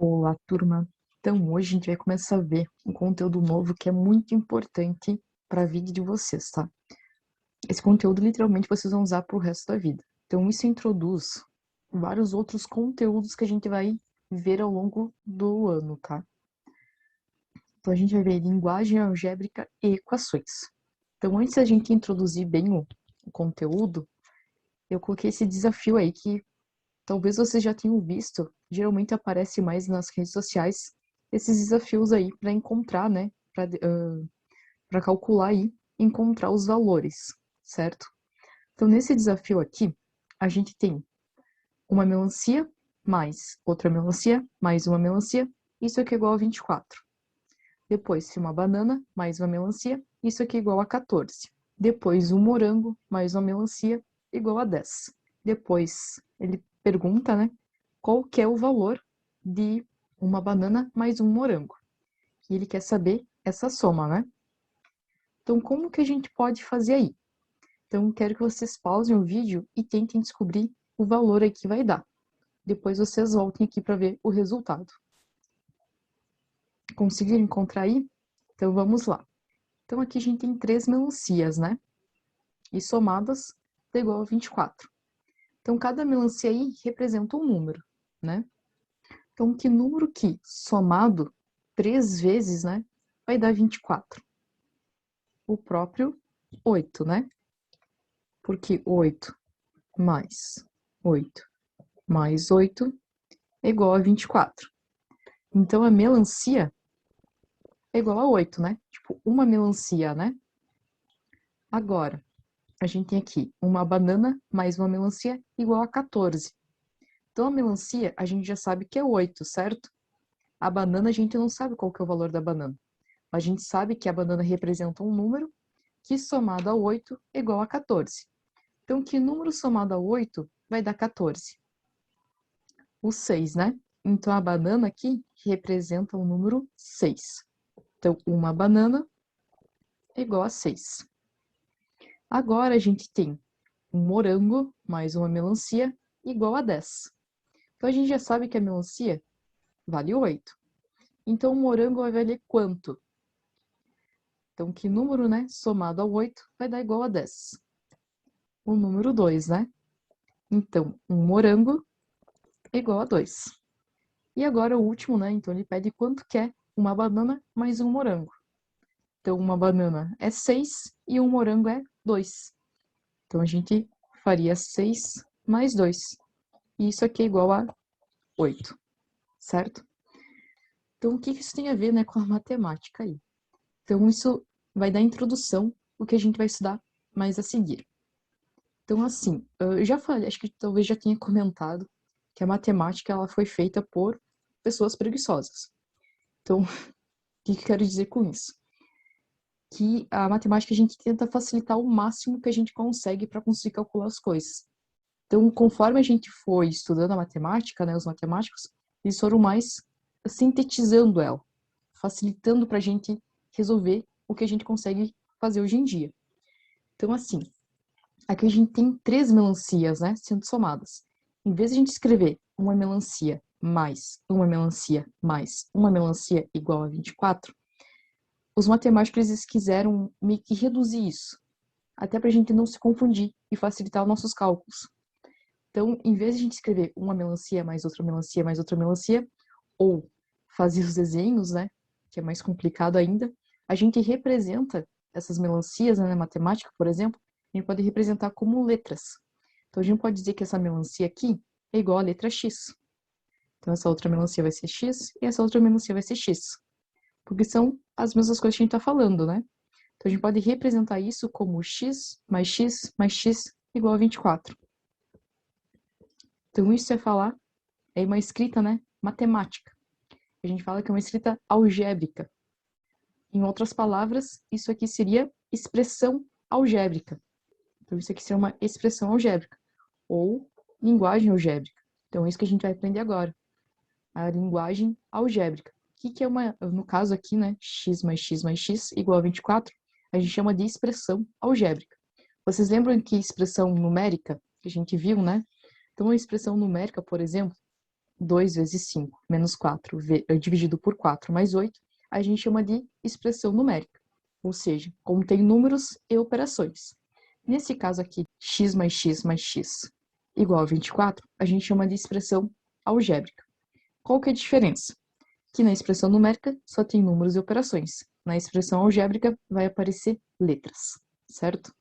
Olá, turma. Então, hoje a gente vai começar a ver um conteúdo novo que é muito importante para a vida de vocês, tá? Esse conteúdo, literalmente, vocês vão usar para o resto da vida. Então, isso introduz vários outros conteúdos que a gente vai ver ao longo do ano, tá? Então, a gente vai ver linguagem algébrica e equações. Então, antes da gente introduzir bem o conteúdo, eu coloquei esse desafio aí que talvez vocês já tenham visto, geralmente aparece mais nas redes sociais, esses desafios aí para encontrar, né, para calcular aí, encontrar os valores, certo? Então, nesse desafio aqui, a gente tem uma melancia mais outra melancia mais uma melancia, isso aqui é igual a 24. Depois, se uma banana mais uma melancia, isso aqui é igual a 14. Depois, um morango mais uma melancia, igual a 10. Depois, ele pergunta, né, qual que é o valor de uma banana mais um morango. E ele quer saber essa soma, né? Então, como que a gente pode fazer aí? Então, quero que vocês pausem o vídeo e tentem descobrir o valor aí que vai dar. Depois vocês voltem aqui para ver o resultado. Conseguiram encontrar aí? Então, vamos lá. Então, aqui a gente tem 3 melancias, né? E somadas dá igual a 24. Então, cada melancia aí representa um número, né? Então, que número que, somado 3 vezes, né, vai dar 24? O próprio 8, né? Porque 8 mais 8 mais 8 é igual a 24. Então, a melancia é igual a 8, né? Tipo, uma melancia, né? Agora, a gente tem aqui uma banana mais uma melancia igual a 14. Então, a melancia, a gente já sabe que é 8, certo? A banana, a gente não sabe qual que é o valor da banana. A gente sabe que a banana representa um número que, somado a 8, é igual a 14. Então, que número somado a 8 vai dar 14? O 6, né? Então, a banana aqui representa o número 6. Então, uma banana é igual a 6. Agora, a gente tem um morango mais uma melancia igual a 10. Então, a gente já sabe que a melancia vale 8. Então, o morango vai valer quanto? Então, que número, né, somado ao 8 vai dar igual a 10? O número 2, né? Então, um morango é igual a 2. E agora o último, né? Então, ele pede quanto que é uma banana mais um morango. Então, uma banana é 6 e um morango é 2. Então, a gente faria 6 mais 2. E isso aqui é igual a 8, certo? Então, o que isso tem a ver, né, com a matemática aí? Então, isso vai dar introdução ao que a gente vai estudar mais a seguir. Então, assim, eu já falei, acho que talvez já tenha comentado que a matemática ela foi feita por pessoas preguiçosas. Então, o que eu quero dizer com isso? Que a matemática a gente tenta facilitar o máximo que a gente consegue para conseguir calcular as coisas. Então, conforme a gente foi estudando a matemática, né, os matemáticos, eles foram mais sintetizando ela, facilitando para a gente resolver o que a gente consegue fazer hoje em dia. Então, assim, aqui a gente tem 3 melancias, né, sendo somadas. Em vez de a gente escrever uma melancia mais uma melancia mais uma melancia igual a 24, os matemáticos eles quiseram meio que reduzir isso, até para a gente não se confundir e facilitar os nossos cálculos. Então, em vez de a gente escrever uma melancia mais outra melancia, ou fazer os desenhos, né, que é mais complicado ainda, a gente representa essas melancias, né, na matemática, por exemplo, a gente pode representar como letras. Então, a gente pode dizer que essa melancia aqui é igual à letra X. Então, essa outra melancia vai ser X e essa outra melancia vai ser X. Porque são as mesmas coisas que a gente está falando, né? Então, a gente pode representar isso como X mais X igual a 24. Então, isso é falar, é uma escrita, né, matemática. A gente fala que é uma escrita algébrica. Em outras palavras, isso aqui seria expressão algébrica. Então, isso aqui seria uma expressão algébrica, ou linguagem algébrica. Então, é isso que a gente vai aprender agora. A linguagem algébrica. O que é uma, no caso aqui, né, x mais x igual a 24, a gente chama de expressão algébrica. Vocês lembram que expressão numérica, que a gente viu, né? Então, a expressão numérica, por exemplo, 2 vezes 5 menos 4 dividido por 4 mais 8, a gente chama de expressão numérica, ou seja, contém números e operações. Nesse caso aqui, x mais x igual a 24, a gente chama de expressão algébrica. Qual que é a diferença? Que na expressão numérica só tem números e operações. Na expressão algébrica vai aparecer letras, certo?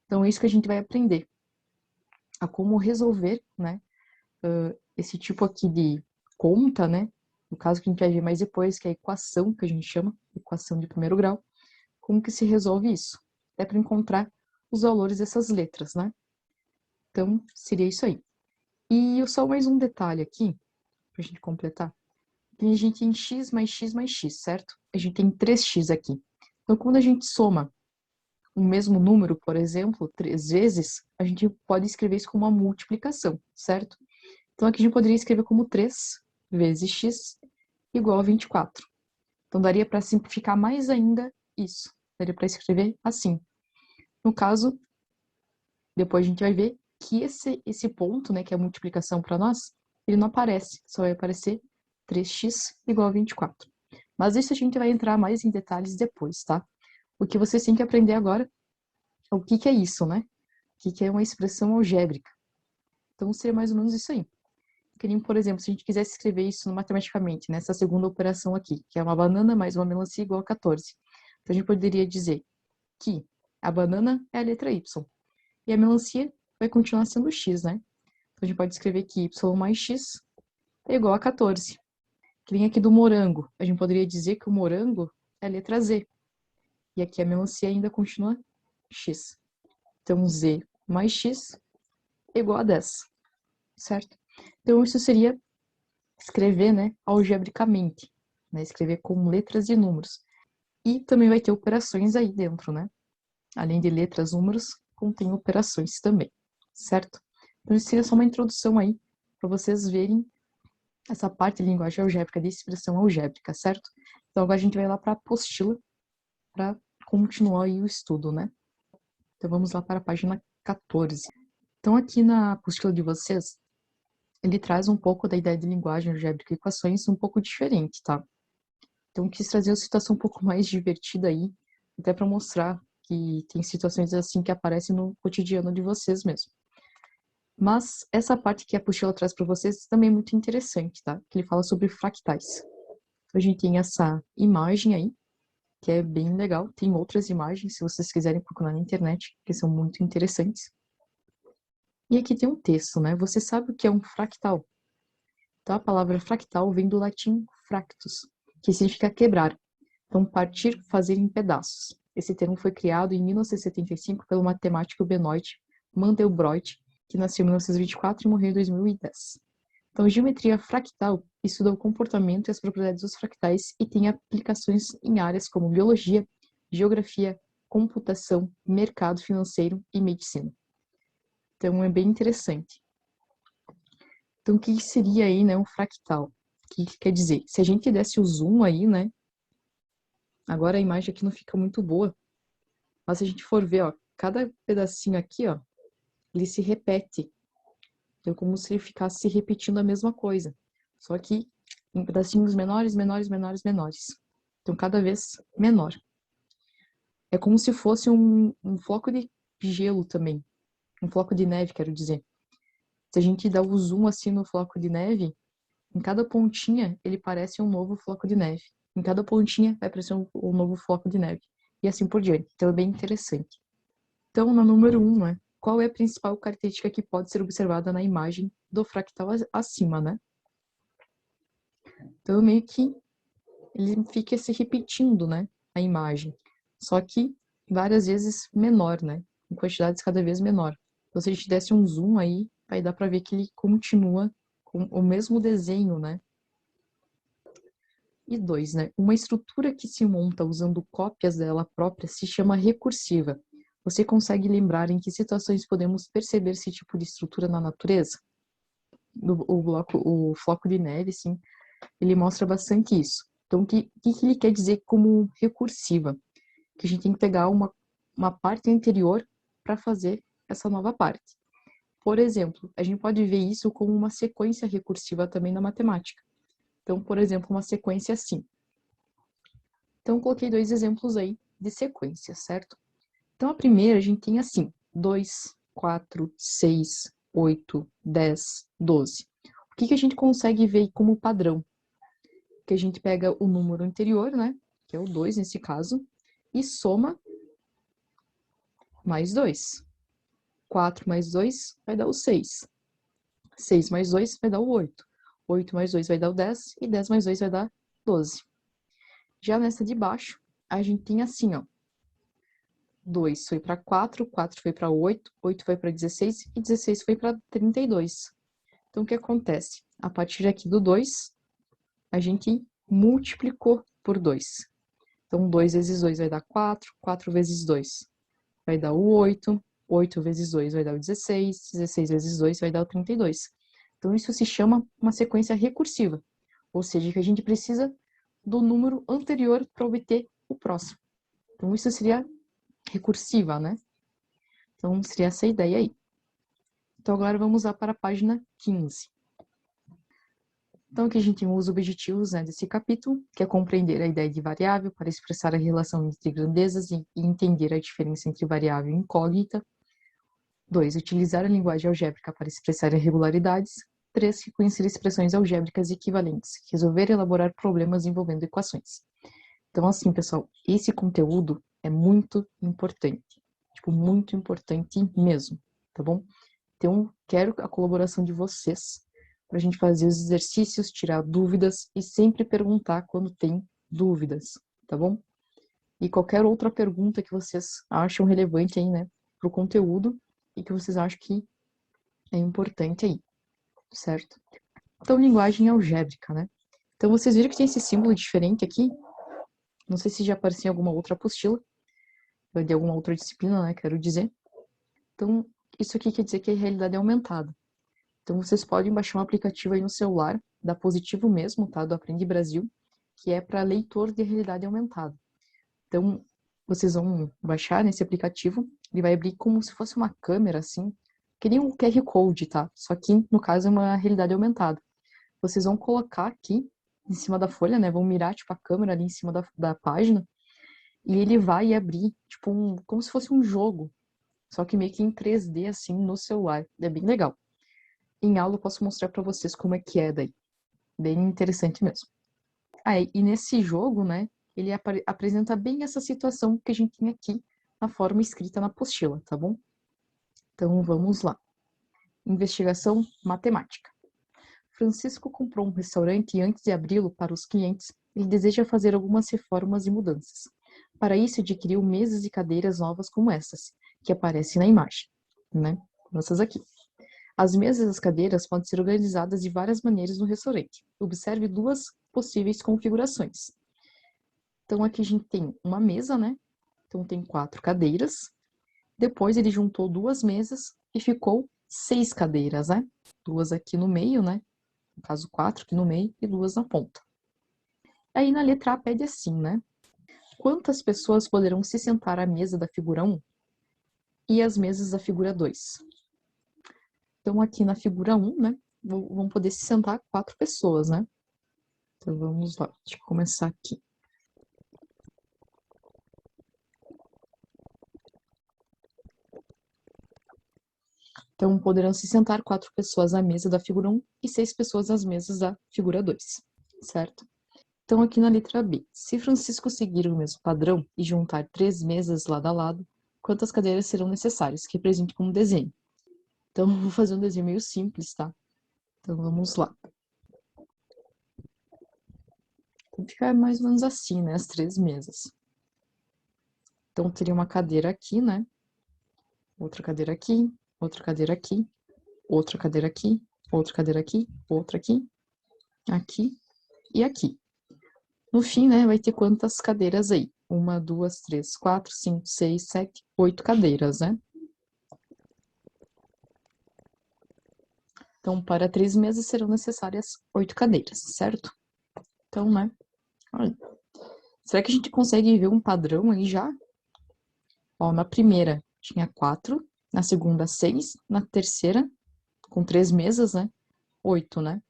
Então é isso que a gente vai aprender, a como resolver, né, esse tipo aqui de conta, né, no caso que a gente vai ver mais depois, que é a equação, que a gente chama, equação de primeiro grau, como que se resolve isso? É para encontrar os valores dessas letras, né? Então, seria isso aí. E só mais um detalhe aqui, para a gente completar. A gente tem x mais x mais x, certo? A gente tem 3x aqui. Então, quando a gente soma o mesmo número, por exemplo, 3 vezes, a gente pode escrever isso como uma multiplicação, certo? Então, aqui a gente poderia escrever como 3 vezes x igual a 24. Então, daria para simplificar mais ainda isso. Daria para escrever assim. No caso, depois a gente vai ver que esse ponto, né, que é a multiplicação para nós, ele não aparece. Só vai aparecer 3x igual a 24. Mas isso a gente vai entrar mais em detalhes depois, tá? O que vocês têm que aprender agora é o que é isso, né? O que é uma expressão algébrica. Então, seria mais ou menos isso aí. Que nem, por exemplo, se a gente quisesse escrever isso matematicamente, nessa segunda operação aqui, que é uma banana mais uma melancia igual a 14. Então, a gente poderia dizer que a banana é a letra Y. E a melancia vai continuar sendo x, né? Então, a gente pode escrever que y mais x é igual a 14. Que nem aqui do morango. A gente poderia dizer que o morango é a letra Z. E aqui a melancia ainda continua x. Então, z mais x é igual a 10. Certo? Então, isso seria escrever, né, algebricamente. Né? Escrever com letras e números. E também vai ter operações aí dentro, né? Além de letras, números, contém operações também. Certo? Então, isso seria só uma introdução aí para vocês verem essa parte de linguagem algébrica, de expressão algébrica, certo? Então, agora a gente vai lá para a apostila para continuar aí o estudo, né? Então, vamos lá para a página 14. Então, aqui na apostila de vocês, ele traz um pouco da ideia de linguagem algébrica e equações um pouco diferente, tá? Então, quis trazer uma situação um pouco mais divertida aí, até para mostrar que tem situações assim que aparecem no cotidiano de vocês mesmo. Mas essa parte que a apostila traz para vocês também é muito interessante, tá? Que ele fala sobre fractais. Então, a gente tem essa imagem aí, que é bem legal. Tem outras imagens, se vocês quiserem procurar na internet, que são muito interessantes. E aqui tem um texto, né? Você sabe o que é um fractal? Então, a palavra fractal vem do latim fractus, que significa quebrar. Então, partir, fazer em pedaços. Esse termo foi criado em 1975 pelo matemático Benoit Mandelbrot, que nasceu em 1924 e morreu em 2010. Então, geometria fractal estuda o comportamento e as propriedades dos fractais e tem aplicações em áreas como biologia, geografia, computação, mercado financeiro e medicina. Então, é bem interessante. Então, o que seria aí, né, um fractal? O que quer dizer? Se a gente desse o zoom aí, né, agora a imagem aqui não fica muito boa, mas se a gente for ver, ó, cada pedacinho aqui, ó, ele se repete. Então, como se ele ficasse se repetindo a mesma coisa. Só que em pedacinhos menores, menores, menores, menores. Então, cada vez menor. É como se fosse um floco de gelo também. Um floco de neve, quero dizer. Se a gente dá o zoom assim no floco de neve, em cada pontinha ele parece um novo floco de neve. Em cada pontinha vai aparecer um novo floco de neve. E assim por diante. Então, é bem interessante. Então, na número 1, né? Qual é a principal característica que pode ser observada na imagem do fractal acima, né? Então, meio que ele fica se repetindo, né? A imagem. Só que várias vezes menor, né? Em quantidades cada vez menor. Então, se a gente desse um zoom aí, vai dar para ver que ele continua com o mesmo desenho, né? E 2, né? Uma estrutura que se monta usando cópias dela própria se chama recursiva. Você consegue lembrar em que situações podemos perceber esse tipo de estrutura na natureza? O floco de neve, sim, ele mostra bastante isso. Então, o que ele quer dizer como recursiva? Que a gente tem que pegar uma parte anterior para fazer essa nova parte. Por exemplo, a gente pode ver isso como uma sequência recursiva também na matemática. Então, por exemplo, uma sequência assim. Então, eu coloquei 2 exemplos aí de sequência, certo? Então, a primeira a gente tem assim, 2, 4, 6, 8, 10, 12. O que a gente consegue ver como padrão? Que a gente pega o número anterior, né? Que é o 2 nesse caso, e soma mais 2. 4 mais 2 vai dar o 6. 6 mais 2 vai dar o 8. 8 mais 2 vai dar o 10. E 10 mais 2 vai dar 12. Já nessa de baixo, a gente tem assim, ó. 2 foi para 4, 4 foi para 8, 8 foi para 16 e 16 foi para 32. Então, o que acontece? A partir aqui do 2, a gente multiplicou por 2. Então, 2 vezes 2 vai dar 4, 4 vezes 2 vai dar o 8, 8 vezes 2 vai dar o 16, 16 vezes 2 vai dar o 32. Então, isso se chama uma sequência recursiva, ou seja, que a gente precisa do número anterior para obter o próximo. Então, isso seria recursiva, né? Então, seria essa ideia aí. Então, agora vamos lá para a página 15. Então, aqui a gente tem os objetivos, né, desse capítulo, que é compreender a ideia de variável para expressar a relação entre grandezas e entender a diferença entre variável e incógnita. 2. Utilizar a linguagem algébrica para expressar irregularidades. 3. Reconhecer expressões algébricas equivalentes. Resolver e elaborar problemas envolvendo equações. Então, assim, pessoal, esse conteúdo é muito importante. Tipo, muito importante mesmo, tá bom? Então, quero a colaboração de vocês para a gente fazer os exercícios, tirar dúvidas e sempre perguntar quando tem dúvidas, tá bom? E qualquer outra pergunta que vocês acham relevante aí, né, para o conteúdo e que vocês acham que é importante aí, certo? Então, linguagem algébrica, né? Então, vocês viram que tem esse símbolo diferente aqui? Não sei se já apareceu em alguma outra apostila, de alguma outra disciplina, né, quero dizer. Então, isso aqui quer dizer que a realidade é aumentada. Então, vocês podem baixar um aplicativo aí no celular, da Positivo mesmo, tá? Do Aprende Brasil, que é para leitor de realidade aumentada. Então, vocês vão baixar nesse aplicativo, ele vai abrir como se fosse uma câmera, assim, que nem um QR Code, tá? Só que, no caso, é uma realidade aumentada. Vocês vão colocar aqui, em cima da folha, né? Vão mirar, tipo, a câmera ali em cima da página, e ele vai abrir, tipo, como se fosse um jogo, só que meio que em 3D, assim, no celular. É bem legal. Em aula eu posso mostrar para vocês como é que é daí. Bem interessante mesmo. E nesse jogo, né, ele apresenta bem essa situação que a gente tem aqui na forma escrita na apostila, tá bom? Então vamos lá. Investigação matemática. Francisco comprou um restaurante e antes de abri-lo para os clientes, ele deseja fazer algumas reformas e mudanças. Para isso, adquiriu mesas e cadeiras novas como essas, que aparecem na imagem, né? Essas aqui. As mesas e as cadeiras podem ser organizadas de várias maneiras no restaurante. Observe duas possíveis configurações. Então, aqui a gente tem uma mesa, né? Então, tem 4 cadeiras. Depois, ele juntou 2 mesas e ficou 6 cadeiras, né? 2 aqui no meio, né? No caso, 4 aqui no meio e 2 na ponta. Aí, na letra A, pede assim, né? Quantas pessoas poderão se sentar à mesa da figura 1 e às mesas da figura 2? Então, aqui na figura 1, né? Vão poder se sentar 4 pessoas, né? Então, vamos lá. Deixa eu começar aqui. Então, poderão se sentar 4 pessoas à mesa da figura 1 e 6 pessoas às mesas da figura 2, certo? Então, aqui na letra B, se Francisco seguir o mesmo padrão e juntar 3 mesas lado a lado, quantas cadeiras serão necessárias? Que represente como desenho. Então, eu vou fazer um desenho meio simples, tá? Então, vamos lá. Então, fica mais ou menos assim, né? As 3 mesas. Então, teria uma cadeira aqui, né? Outra cadeira aqui, outra cadeira aqui, outra cadeira aqui, outra cadeira aqui, outra aqui, aqui e aqui. No fim, né, vai ter quantas cadeiras aí? 1, 2, 3, 4, 5, 6, 7, 8 cadeiras, né? Então, para 3 mesas serão necessárias 8 cadeiras, certo? Então, né? Olha, será que a gente consegue ver um padrão aí já? Ó, na primeira tinha 4, Na segunda, 6. Na terceira, com 3 mesas, né? 8, né?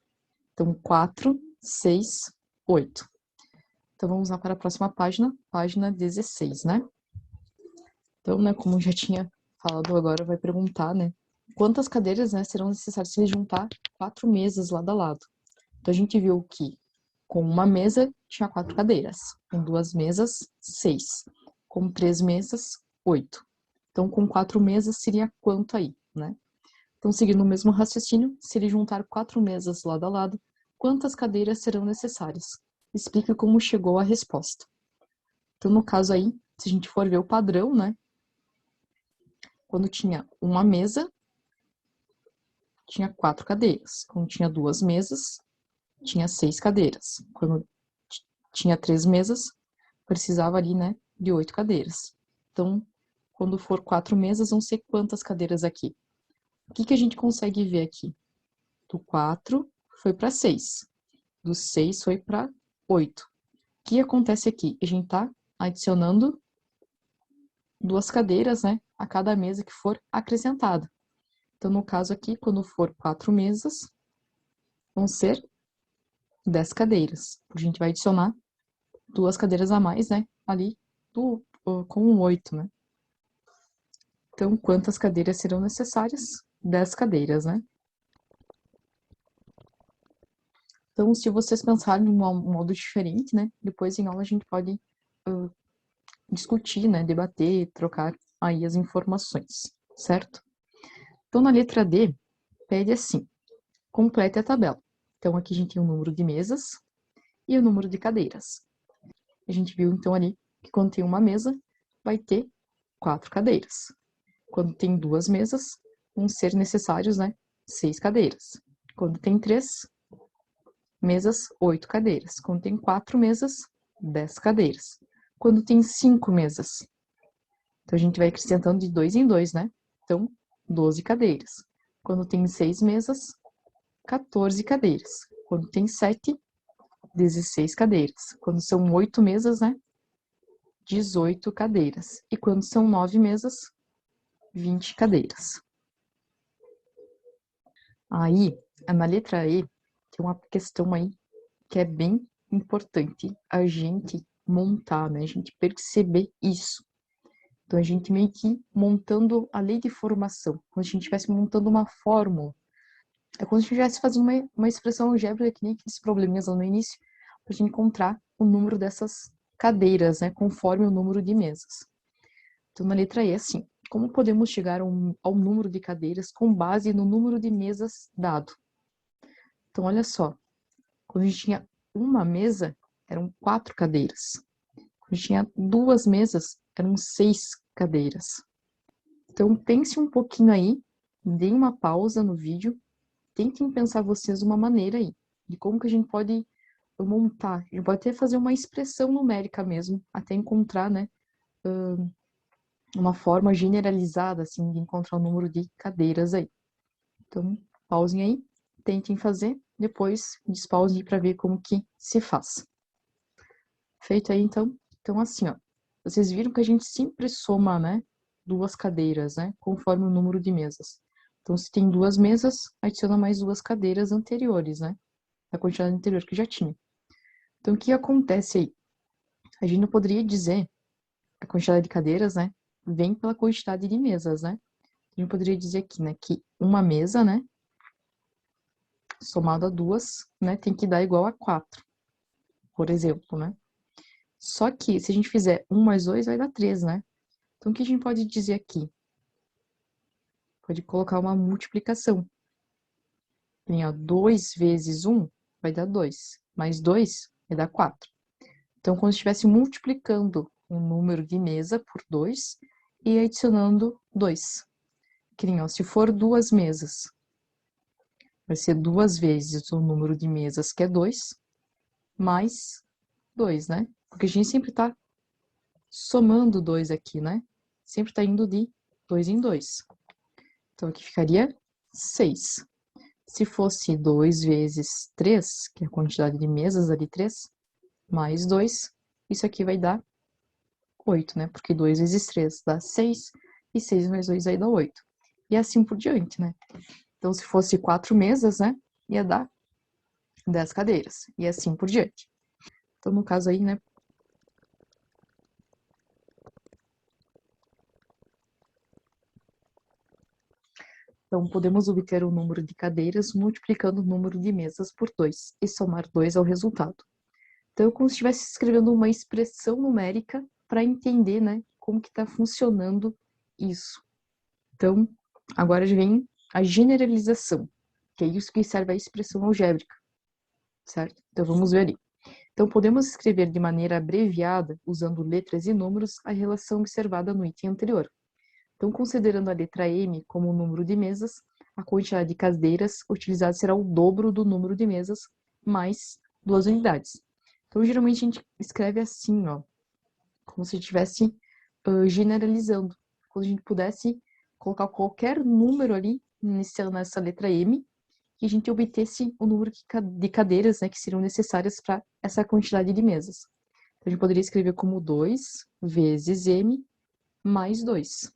Então, 4, 6, 8. Então, vamos lá para a próxima página 16, né? Então, né, como já tinha falado, agora vai perguntar, né? Quantas cadeiras, né, serão necessárias se ele juntar 4 mesas lado a lado? Então, a gente viu que com uma mesa tinha 4 cadeiras. Com 2 mesas, 6. Com 3 mesas, 8. Então, com 4 mesas seria quanto aí, né? Então, seguindo o mesmo raciocínio, se ele juntar 4 mesas lado a lado, quantas cadeiras serão necessárias? Explique como chegou à resposta. Então, no caso aí, se a gente for ver o padrão, né? Quando tinha uma mesa, tinha 4 cadeiras. Quando tinha 2 mesas, tinha 6 cadeiras. Quando tinha 3 mesas, precisava ali, né, de 8 cadeiras. Então, quando for 4 mesas, vão ser quantas cadeiras aqui? O que a gente consegue ver aqui? Do 4 foi para 6. Do 6 foi para 8. O que acontece aqui? A gente está adicionando 2 cadeiras, né, a cada mesa que for acrescentada. Então, no caso aqui, quando for 4 mesas, vão ser 10 cadeiras. A gente vai adicionar 2 cadeiras a mais, né, ali com o 8, né? Então, quantas cadeiras serão necessárias? 10 cadeiras, né? Então, se vocês pensarem de um modo diferente, né? Depois em aula a gente pode discutir, né? Debater, trocar aí as informações, certo? Então, na letra D, pede assim, complete a tabela. Então, aqui a gente tem o número de mesas e o número de cadeiras. A gente viu, então, ali que quando tem uma mesa, vai ter 4 cadeiras. Quando tem 2 mesas, vão ser necessários, né? 6 cadeiras. Quando tem 3 mesas, 8 cadeiras. Quando tem 4 mesas, 10 cadeiras. Quando tem 5 mesas, então a gente vai acrescentando de 2 em 2, né? Então, 12 cadeiras. Quando tem 6 mesas, 14 cadeiras. Quando tem 7, 16 cadeiras. Quando são 8 mesas, né? 18 cadeiras. E quando são 9 mesas, 20 cadeiras. Aí, na letra E, tem uma questão aí que é bem importante a gente montar, né? A gente perceber isso. Então, a gente meio que montando a lei de formação, como se a gente estivesse montando uma fórmula. É como se a gente estivesse fazendo uma expressão algébrica, que nem aqueles probleminhas lá no início, para a gente encontrar o número dessas cadeiras, né? Conforme o número de mesas. Então, na letra E, é assim, como podemos chegar ao número de cadeiras com base no número de mesas dado? Então, olha só, quando a gente tinha uma mesa, eram 4 cadeiras. Quando a gente tinha 2 mesas, eram 6 cadeiras. Então, pense um pouquinho aí, deem uma pausa no vídeo, tentem pensar vocês uma maneira aí, de como que a gente pode montar, a gente pode até fazer uma expressão numérica mesmo, até encontrar, né, uma forma generalizada, assim, de encontrar o número de cadeiras aí. Então, pausem aí, tentem fazer, depois despausem para ver como que se faz. Feito aí, então, assim, ó, vocês viram que a gente sempre soma, né, 2 cadeiras, né, conforme o número de mesas. Então, se tem 2 mesas, adiciona mais 2 cadeiras anteriores, né, da quantidade anterior que já tinha. Então, o que acontece aí? A gente não poderia dizer a quantidade de cadeiras, né, vem pela quantidade de mesas, né? A gente poderia dizer aqui, né, que uma mesa, né, somado a 2, né, tem que dar igual a 4, por exemplo, né? Só que, se a gente fizer 1 mais 2, vai dar 3, né? Então, o que a gente pode dizer aqui? Pode colocar uma multiplicação. Tem, ó, 2 vezes 1 vai dar 2, mais 2 vai dar 4. Então, como se estivesse multiplicando um número de mesa por 2 e adicionando 2. Que nem, ó, se for 2 mesas, vai ser 2 vezes o número de mesas, que é 2, mais 2, né? Porque a gente sempre está somando 2 aqui, né? Sempre está indo de 2 em 2. Então, aqui ficaria 6. Se fosse 2 vezes 3, que é a quantidade de mesas ali, 3, mais 2, isso aqui vai dar 8, né? Porque 2 vezes 3 dá 6, e 6 mais 2 vai dar 8. e assim por diante, né? Então, se fosse 4 mesas, né, ia dar 10 cadeiras, e assim por diante. Então, no caso aí, né, então podemos obter o número de cadeiras multiplicando o número de mesas por 2 e somar 2 ao resultado. Então, como se estivesse escrevendo uma expressão numérica para entender, né, como que está funcionando isso. Então, agora vem a generalização, que é isso que serve a expressão algébrica, certo? Então, vamos ver ali. Então, podemos escrever de maneira abreviada, usando letras e números, a relação observada no item anterior. Então, considerando a letra M como o número de mesas, a quantidade de cadeiras utilizada será o dobro do número de mesas, mais 2 unidades. Então, geralmente a gente escreve assim, ó, como se estivesse generalizando. Quando a gente pudesse colocar qualquer número ali, iniciando nessa letra M, que a gente obtesse o número de cadeiras, né, que seriam necessárias para essa quantidade de mesas. Então, a gente poderia escrever como 2 vezes M mais 2.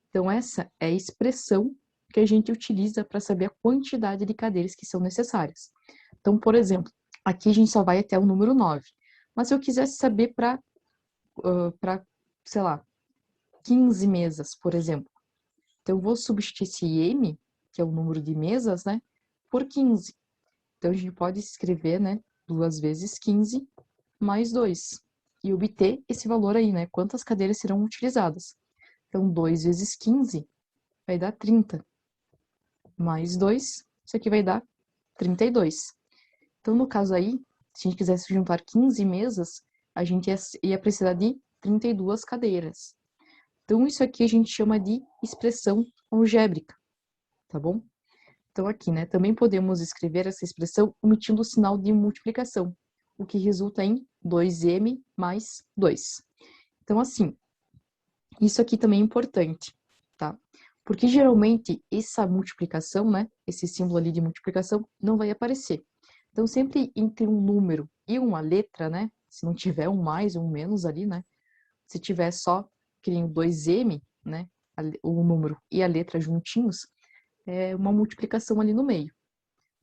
Então, essa é a expressão que a gente utiliza para saber a quantidade de cadeiras que são necessárias. Então, por exemplo, aqui a gente só vai até o número 9. Mas se eu quisesse saber para, sei lá, 15 mesas, por exemplo, então eu vou substituir esse M, que é o número de mesas, né, por 15. Então, a gente pode escrever, né, 2 vezes 15 mais 2 e obter esse valor aí, né, quantas cadeiras serão utilizadas. Então, 2 vezes 15 vai dar 30, mais 2, isso aqui vai dar 32. Então, no caso aí, se a gente quisesse juntar 15 mesas, a gente ia precisar de 32 cadeiras. Então, isso aqui a gente chama de expressão algébrica, tá bom? Então, aqui, né, também podemos escrever essa expressão omitindo o sinal de multiplicação, o que resulta em 2m mais 2. Então, assim, isso aqui também é importante, tá? Porque geralmente essa multiplicação, né, esse símbolo ali de multiplicação, não vai aparecer. Então, sempre entre um número e uma letra, né, se não tiver um mais ou um menos ali, né, se tiver só, que nem o 2m, né, o número e a letra juntinhos, é uma multiplicação ali no meio.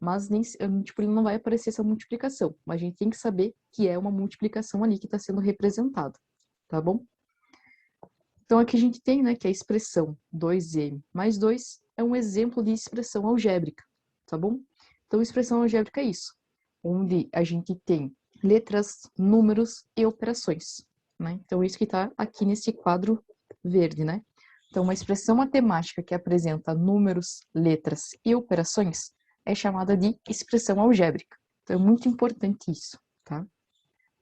Mas nem, tipo, ele não vai aparecer essa multiplicação. Mas a gente tem que saber que é uma multiplicação ali que está sendo representada, tá bom? Então, aqui a gente tem, né, que a expressão 2m mais 2 é um exemplo de expressão algébrica, tá bom? Então, expressão algébrica é isso, onde a gente tem letras, números e operações, né? Então, isso que está aqui nesse quadro verde, né? Então, uma expressão matemática que apresenta números, letras e operações é chamada de expressão algébrica. Então, é muito importante isso, tá?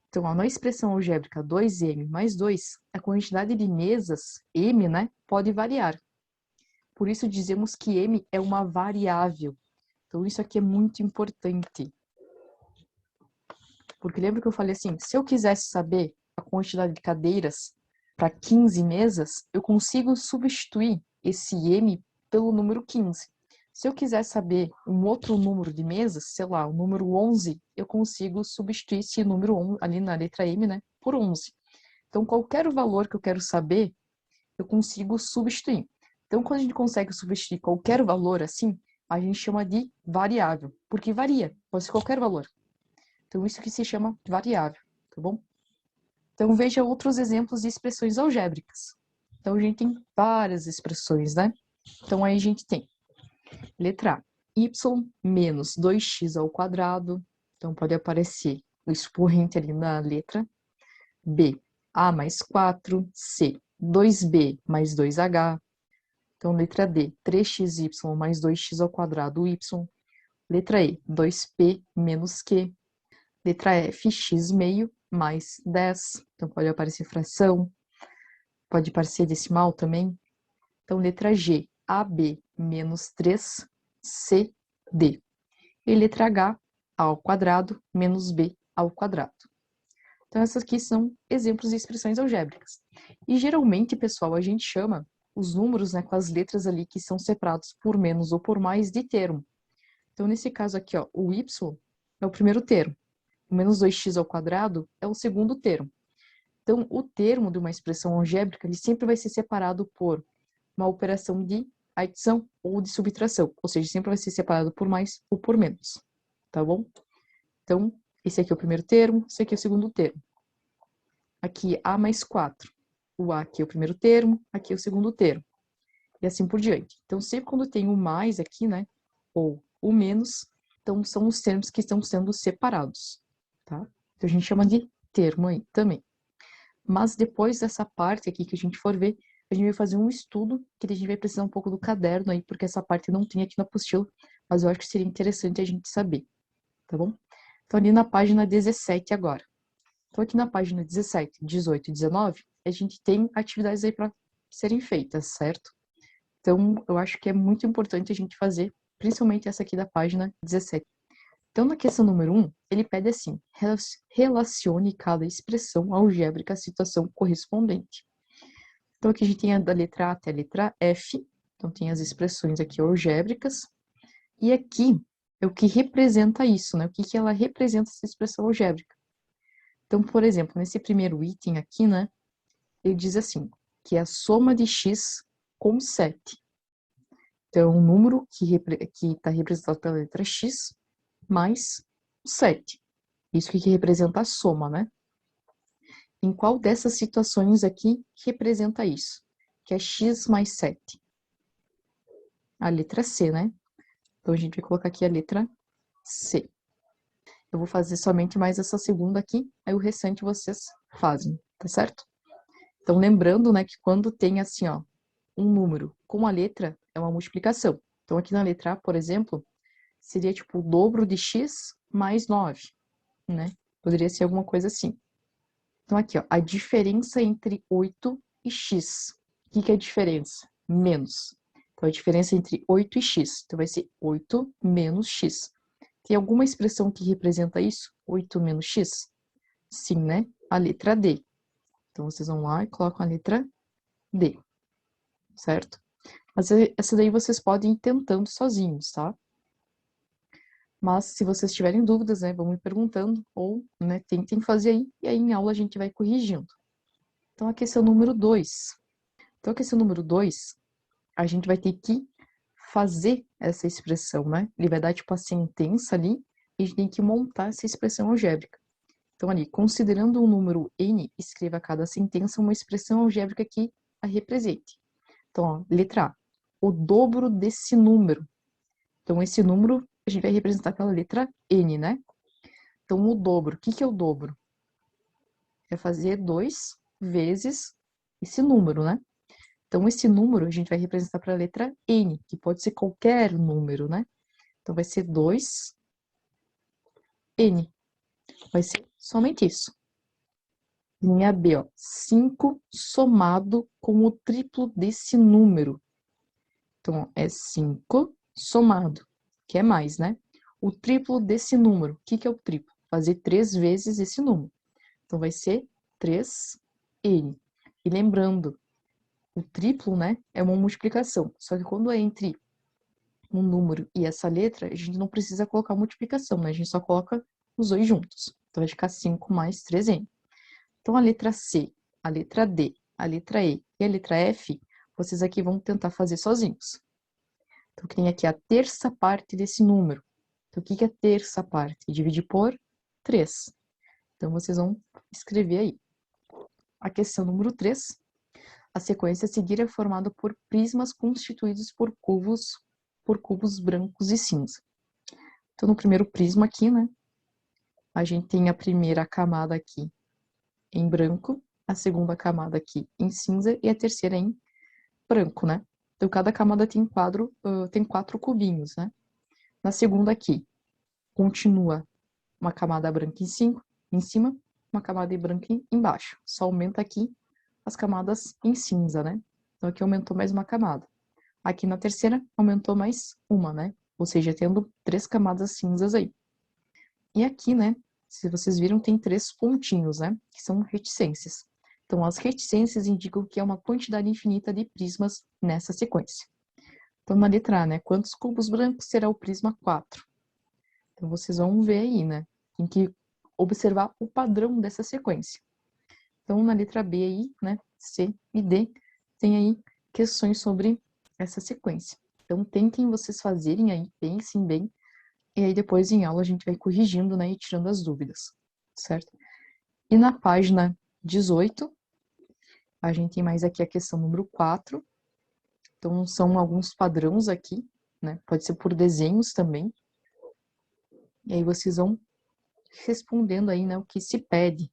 Então, ó, na expressão algébrica 2m mais 2, a quantidade de mesas, m, né, pode variar. Por isso dizemos que m é uma variável. Então, isso aqui é muito importante. Porque lembra que eu falei assim, se eu quisesse saber a quantidade de cadeiras para 15 mesas, eu consigo substituir esse m pelo número 15. Se eu quiser saber um outro número de mesas, sei lá, o número 11, eu consigo substituir esse número 11, ali na letra M, né, por 11. Então, qualquer valor que eu quero saber, eu consigo substituir. Então, quando a gente consegue substituir qualquer valor assim, a gente chama de variável, porque varia, pode ser qualquer valor. Então, isso que se chama variável, tá bom? Então, veja outros exemplos de expressões algébricas. Então, a gente tem várias expressões, né? Então, aí a gente tem letra A, y menos 2x ao quadrado. Então, pode aparecer o expoente ali na letra. B, a mais 4. C, 2b mais 2h. Então, letra D, 3xy mais 2x ao quadrado y. Letra E, 2p menos q. Letra F, x meio mais 10. Então, pode aparecer fração, pode aparecer decimal também. Então, letra G, AB menos 3CD. E letra H, A ao quadrado menos B ao quadrado. Então, essas aqui são exemplos de expressões algébricas. E, geralmente, pessoal, a gente chama os números, né, com as letras ali que são separados por menos ou por mais de termo. Então, nesse caso aqui, ó, o y é o primeiro termo. O menos 2x ao quadrado é o segundo termo. Então, o termo de uma expressão algébrica ele sempre vai ser separado por uma operação de adição ou de subtração, ou seja, sempre vai ser separado por mais ou por menos, tá bom? Então, esse aqui é o primeiro termo, esse aqui é o segundo termo. Aqui, A mais 4. O A aqui é o primeiro termo, aqui é o segundo termo. E assim por diante. Então, sempre quando tem o mais aqui, né, ou o menos, então são os termos que estão sendo separados, tá? Então, a gente chama de termo aí também. Mas depois dessa parte aqui que a gente for ver, a gente vai fazer um estudo, que a gente vai precisar um pouco do caderno aí, porque essa parte não tem aqui na apostila, mas eu acho que seria interessante a gente saber, tá bom? Então, ali na página 17 agora. Então, aqui na página 17, 18 e 19, a gente tem atividades aí para serem feitas, certo? Então, eu acho que é muito importante a gente fazer, principalmente essa aqui da página 17. Então, na questão número 1, ele pede assim, relacione cada expressão algébrica à situação correspondente. Então, aqui a gente tem a da letra A até a letra F, então tem as expressões aqui algébricas, e aqui é o que representa isso, né? O que ela representa essa expressão algébrica. Então, por exemplo, nesse primeiro item aqui, né, ele diz assim, que é a soma de x com 7. Então, um número que está representado pela letra x mais 7. Isso que representa a soma, né? Em qual dessas situações aqui representa isso? Que é x mais 7. A letra C, né? Então, a gente vai colocar aqui a letra C. Eu vou fazer somente mais essa segunda aqui, aí o restante vocês fazem, tá certo? Então, lembrando, né, que quando tem assim, ó, um número com a letra, é uma multiplicação. Então, aqui na letra A, por exemplo, seria tipo o dobro de x mais 9, né? Poderia ser alguma coisa assim. Então, aqui, ó, a diferença entre 8 e x. O que é a diferença? Menos. Então, a diferença entre 8 e x. Então, vai ser 8 menos x. Tem alguma expressão que representa isso? 8 menos x? Sim, né? A letra D. Então, vocês vão lá e colocam a letra D. Certo? Mas essa daí vocês podem ir tentando sozinhos, tá? Mas se vocês tiverem dúvidas, né, vão me perguntando ou, né, tentem fazer aí e aí em aula a gente vai corrigindo. Então, a questão número 2. Então, a questão número 2, a gente vai ter que fazer essa expressão, né? Ele vai dar, tipo, a sentença ali e a gente tem que montar essa expressão algébrica. Então, ali, considerando o número n, escreva a cada sentença uma expressão algébrica que a represente. Então, ó, letra A, o dobro desse número. Então, esse número a gente vai representar pela letra N, né? Então, o dobro, o que é o dobro? É fazer 2 vezes esse número, né? Então, esse número a gente vai representar pela letra N, que pode ser qualquer número, né? Então, vai ser 2N. Vai ser somente isso. Linha B, ó. 5 somado com o triplo desse número. Então, ó, é 5 somado, que é mais, né? O triplo desse número. O que é o triplo? Fazer 3 vezes esse número. Então, vai ser 3N. E lembrando, o triplo, né, é uma multiplicação. Só que quando é entre um número e essa letra, a gente não precisa colocar multiplicação, né? A gente só coloca os dois juntos. Então, vai ficar 5 mais 3N. Então, a letra C, a letra D, a letra E e a letra F, vocês aqui vão tentar fazer sozinhos. Então, tem aqui a terça parte desse número. Então, o que é a terça parte? Dividir por 3. Então, vocês vão escrever aí. A questão número 3. A sequência a seguir é formada por prismas constituídos por cubos brancos e cinza. Então, no primeiro prisma aqui, né, a gente tem a primeira camada aqui em branco, a segunda camada aqui em cinza e a terceira em branco, né? Então, cada camada tem tem 4 cubinhos, né? Na segunda aqui, continua uma camada branca em cima, uma camada branca embaixo. Só aumenta aqui as camadas em cinza, né? Então, aqui aumentou mais uma camada. Aqui na terceira, aumentou mais uma, né? Ou seja, tendo 3 camadas cinzas aí. E aqui, né, se vocês viram, tem 3 pontinhos, né? Que são reticências. Então, as reticências indicam que é uma quantidade infinita de prismas nessa sequência. Então, na letra A, né? Quantos cubos brancos será o prisma 4? Então, vocês vão ver aí, né? Tem que observar o padrão dessa sequência. Então, na letra B aí, né? C e D, tem aí questões sobre essa sequência. Então, tentem vocês fazerem aí, pensem bem, e aí depois em aula a gente vai corrigindo, né, e tirando as dúvidas, certo? E na página 18, a gente tem mais aqui a questão número 4. Então, são alguns padrões aqui, né? Pode ser por desenhos também. E aí vocês vão respondendo aí, né, o que se pede.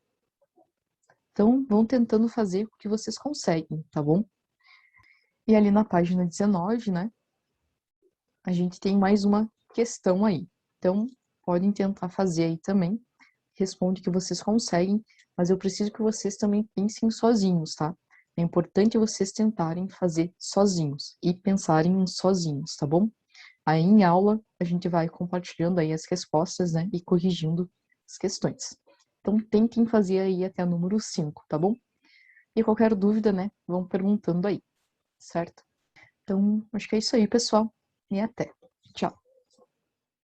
Então, vão tentando fazer o que vocês conseguem, tá bom? E ali na página 19, né, a gente tem mais uma questão aí. Então, podem tentar fazer aí também. Responde que vocês conseguem, mas eu preciso que vocês também pensem sozinhos, tá? É importante vocês tentarem fazer sozinhos e pensarem sozinhos, tá bom? Aí em aula a gente vai compartilhando aí as respostas, né, e corrigindo as questões. Então tentem fazer aí até o número 5, tá bom? E qualquer dúvida, né, vão perguntando aí, certo? Então, acho que é isso aí, pessoal, e até!